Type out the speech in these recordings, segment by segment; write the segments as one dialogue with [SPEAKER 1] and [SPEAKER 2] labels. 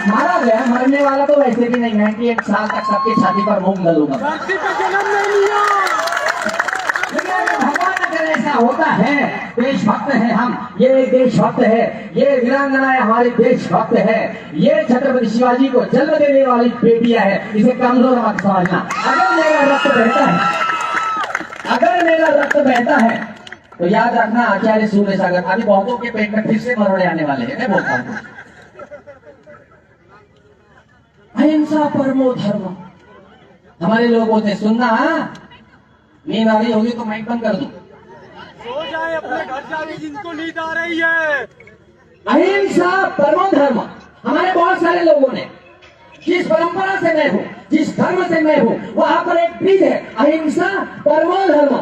[SPEAKER 1] मारा गया, मरने वाला तो वैसे भी नहीं है कि 1 साल तक सबकी छाती पर मूंग डालूंगा।
[SPEAKER 2] धरती पे जन्म नहीं लिया।
[SPEAKER 1] भगवान अगर ऐसा होता है, देशभक्त है हम, ये देशभक्त है, ये वीरांगनाएं हमारी देशभक्त है, ये छत्रपति शिवाजी को जन्म देने वाली बेटियां है, इसे कमजोर मत समझना। अगर मेरा रक्त बहता है, अगर मेरा रक्त बहता है तो याद रखना आचार्य सूर्य सागर अभी बहुतों के पेट में फिर से मरोड़े आने वाले हैं। मैं बोलता हूं अहिंसा परमो धर्म। हमारे लोग बोलते हैं सुनना, नींद आ रही होगी तो माइक बंद कर दूं।
[SPEAKER 2] सो जाए, अपने घर जाए, जिनको नींद आ रही है।
[SPEAKER 1] अहिंसा परमो धर्म। हमारे बहुत सारे लोगों ने, जिस परंपरा से मैं हूं, जिस धर्म से मैं हूं, वहां पर एक ब्रिज है, अहिंसा परमो धर्म।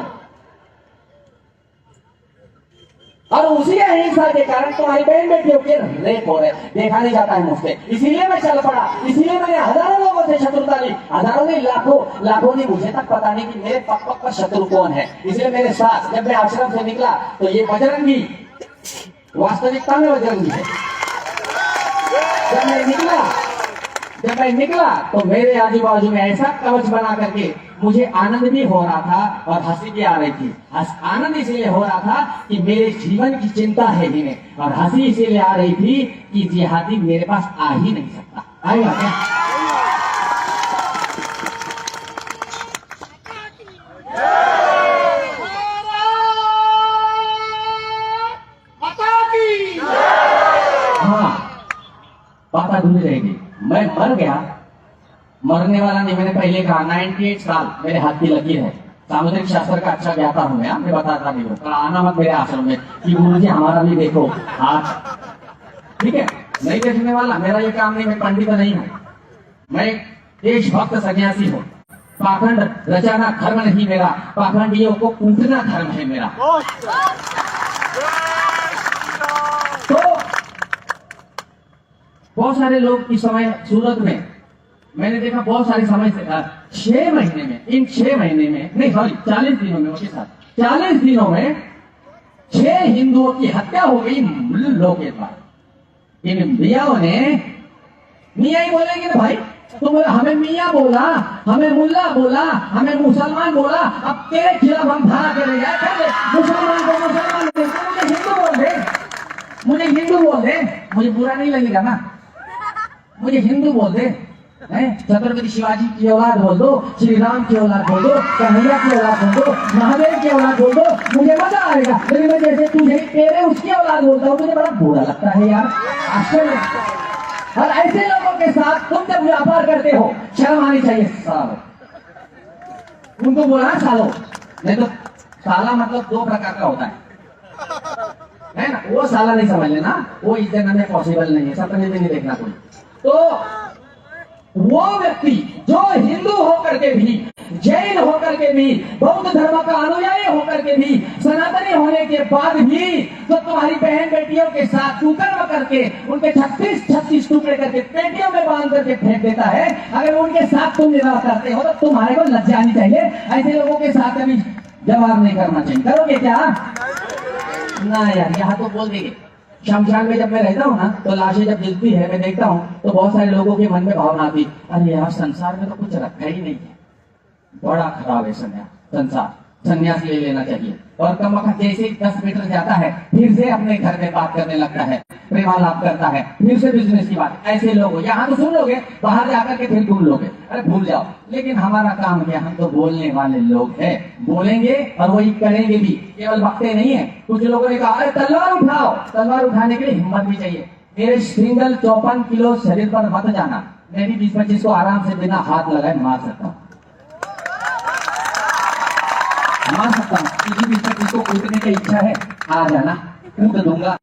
[SPEAKER 1] और उसी अहिंसा के कारण तुम्हारी बहन बेटियों के रेप हो रहे, देखा नहीं जाता है मुझसे, इसीलिए मैं चल पड़ा, इसीलिए मैंने हजारों लोगों से शत्रुता ली, हजारों नहीं लाखों ने, मुझे तक पता नहीं कि मेरे पक पर शत्रु कौन है। इसलिए मेरे साथ जब मैं आश्रम से निकला तो ये बजरंगी वास्तविकता में बजरंगी है। जब मैं निकला तो मेरे आजू बाजू में ऐसा कवच बना करके मुझे आनंद भी हो रहा था और हंसी भी आ रही थी। आनंद इसलिए हो रहा था कि मेरे जीवन की चिंता है ही नहीं, और हंसी इसलिए आ रही थी कि जिहादी मेरे पास आ ही नहीं सकता। आएगा क्या? हाँ, बात अधूरी रहेगी। मैं मर गया, मरने वाला नहीं, मैंने पहले कहा 98 साल मेरे हाथ की लकीर है। सामुद्रिक शास्त्र का अच्छा ज्ञाता हूं मैं बताता नहीं हूँ। आना मत मेरे आश्रम में कि गुरु जी हमारा भी देखो हाथ, ठीक है? नहीं देखने वाला, मेरा ये काम नहीं, मैं पंडित नहीं हूं, मैं देशभक्त सन्यासी हूँ। पाखंड रचाना धर्म नहीं मेरा, पाखंडियों को कूटना धर्म है मेरा। तो बहुत सारे लोग इस समय सूरत में मैंने देखा, बहुत सारे समय से 6 महीने में, इन 6 महीने में नहीं सॉरी 40 दिनों में, उसके साथ 40 दिनों में 6 हिंदुओं की हत्या हो गई मुल्लों के द्वारा। इन मियाओं ने, मियाँ ही बोलेंगे ना भाई, तुम हमें मियाँ बोला, हमें मुल्ला बोला, हमें मुसलमान बोला, अब तेरे खिलाफ हम धारा करेंगे। मुसलमान को मुसलमान बोलते, मुझे हिंदू बोल दे, मुझे हिंदू बोल दे, मुझे बुरा नहीं लगेगा ना, मुझे हिंदू बोल दे। छत्रपति शिवाजी की औलाद बोल दो, श्री राम की औलाद बोल दो, कन्हैया की औलाद बोल दो, महादेव की औलाद बोल दो, मुझे मजा आएगा। लेकिन मैं जैसे तुझे तेरे उसकी औलाद बोलता हूँ, मुझे बड़ा बुरा लगता है यार, आश्चर्य। और ऐसे लोगों के साथ तुम जब व्यापार करते हो, शर्म आनी चाहिए सालो। उनको बोला सालो, नहीं तो साला मतलब 2 प्रकार का होता है ना, वो साला नहीं समझ लेना, वो इस जन्म में पॉसिबल नहीं है, सपने में नहीं देखना कोई। तो वो व्यक्ति जो हिंदू होकर के भी, जैन होकर के भी, बौद्ध धर्म का अनुयायी होकर के भी, सनातनी होने के बाद भी, तो तुम्हारी बहन बेटियों के साथ कुकर्म करके उनके 36 टुकड़े करके पेटियों में बांध करके फेंक देता है, अगर उनके साथ तुम विवाह करते हो तो तुम्हारे को लज्जा आनी चाहिए। ऐसे लोगों के साथ कभी जवाब नहीं करना चाहिए। करोगे क्या? ना यार, यहाँ तो बोल देंगे। शमशान में जब मैं रहता हूँ ना, तो लाशें जब जलती है, मैं देखता हूँ तो बहुत सारे लोगों के मन में भावना आती, अरे यार संसार में तो कुछ रखा ही नहीं है, बड़ा खराब है संसार, संन्यास ले लेना चाहिए। और कम वक्त जैसे ही 10 मीटर जाता है, फिर से अपने घर में बात करने लगता है, प्रेमालाप करता है, फिर से बिजनेस की बात। ऐसे लोग यहाँ तो सुन लोगे, बाहर जाकर के फिर भूल लोगे, अरे भूल जाओ। लेकिन हमारा काम क्या, हम तो बोलने वाले लोग हैं, बोलेंगे और वही करेंगे भी, केवल वक्ते नहीं है। कुछ लोगों ने कहा अरे तलवार उठाओ, तलवार उठाने के लिए हिम्मत भी चाहिए। मेरे सिंगल 54 किलो शरीर पर मत जाना, मैं भी 20-25 को आराम से बिना हाथ लगाए मार सकता हूँ, मार सकता हूँ। किसी भी को कूटने की इच्छा है, आ जाना, कूट दूंगा।